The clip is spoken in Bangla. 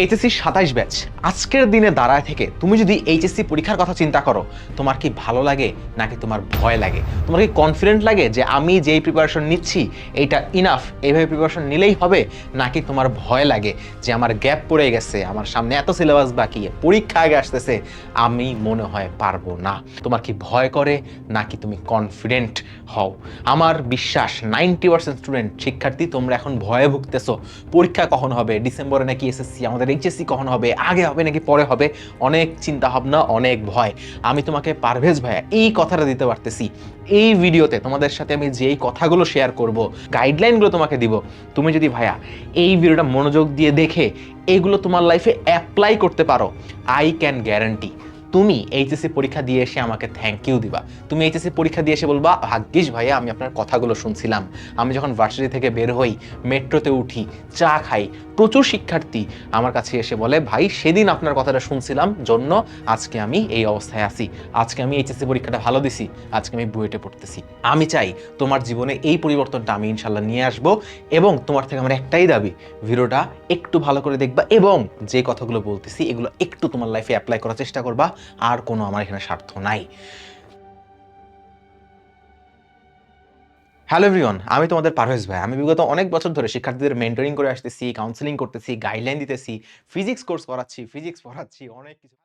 এইচএসসি 27 ব্যাচ আজকের দিনে দাঁড়ায় থেকে তুমি যদি এইচএসসি পরীক্ষার কথা চিন্তা করো, তোমার কি ভালো লাগে নাকি তোমার ভয় লাগে? তোমার কি কনফিডেন্ট লাগে যে আমি যেই প্রিপারেশন নিচ্ছি এইটা ইনাফ, এইভাবে প্রিপারেশন নিলেই হবে? নাকি তোমার ভয় লাগে যে আমার গ্যাপ পড়ে গেছে, আমার সামনে এত সিলেবাস বাকি, পরীক্ষা আগে আসতেছে, আমি মনে হয় পারবো না? তোমার কি ভয় করে নাকি তুমি কনফিডেন্ট হও? আমার বিশ্বাস 90% স্টুডেন্ট শিক্ষার্থী তোমরা এখন ভয়ে ভুগতেছো। পরীক্ষা কখন হবে, ডিসেম্বরে নাকি এসএসসি, আমাদের এইচএসসি কখন হবে, আগে হবে নাকি পরে হবে, অনেক চিন্তা ভাবনা, অনেক ভয়। আমি তোমাকে পারভেজ ভাইয়া এই কথাটা দিতে পারতেছি। এই ভিডিওতে তোমাদের সাথে আমি যেই কথাগুলো শেয়ার করব, গাইডলাইনগুলো তোমাকে দিব, তুমি যদি ভাইয়া এই ভিডিওটা মনোযোগ দিয়ে দেখে এগুলো তোমার লাইফে অ্যাপ্লাই করতে পারো, আই ক্যান গ্যারান্টি তুমি এইচএসসি পরীক্ষা দিয়ে এসে আমাকে থ্যাংক ইউ দিবা। তুমি এইচএসসি পরীক্ষা দিয়ে এসে বলবা, ভাগ্যিস ভাইয়া আমি আপনার কথাগুলো শুনছিলাম। আমি যখন ভার্সিটি থেকে বের হই, মেট্রোতে উঠি, চা খাই, প্রচুর শিক্ষার্থী আমার কাছে এসে বলে, ভাই সেদিন আপনার কথাটা শুনছিলাম জন্য আজকে আমি এই অবস্থায় আছি, আজকে আমি এইচএসসি পরীক্ষাটা ভালো দিছি, আজকে আমি বুয়েটে পড়তেছি। আমি চাই তোমার জীবনে এই পরিবর্তনটা আমি ইনশাল্লাহ নিয়ে আসবো, এবং তোমার থেকে আমার একটাই দাবি, ভিডিওটা একটু ভালো করে দেখবা এবং যে কথাগুলো বলতেছি এগুলো একটু তোমার লাইফে অ্যাপ্লাই করার চেষ্টা করবা। আর কোনো আমার এখানে স্বার্থ নাই। হ্যালো এভরিওয়ান, আমি তোমাদের পারভেজ ভাই। আমি বিগত অনেক বছর ধরে শিক্ষার্থীদের মেন্টরিং করে আসতেছি, কাউন্সেলিং করতেছি, গাইডলাইন দিতেছি, ফিজিক্স কোর্স করাচ্ছি, ফিজিক্স পড়াচ্ছি, অনেক কিছু।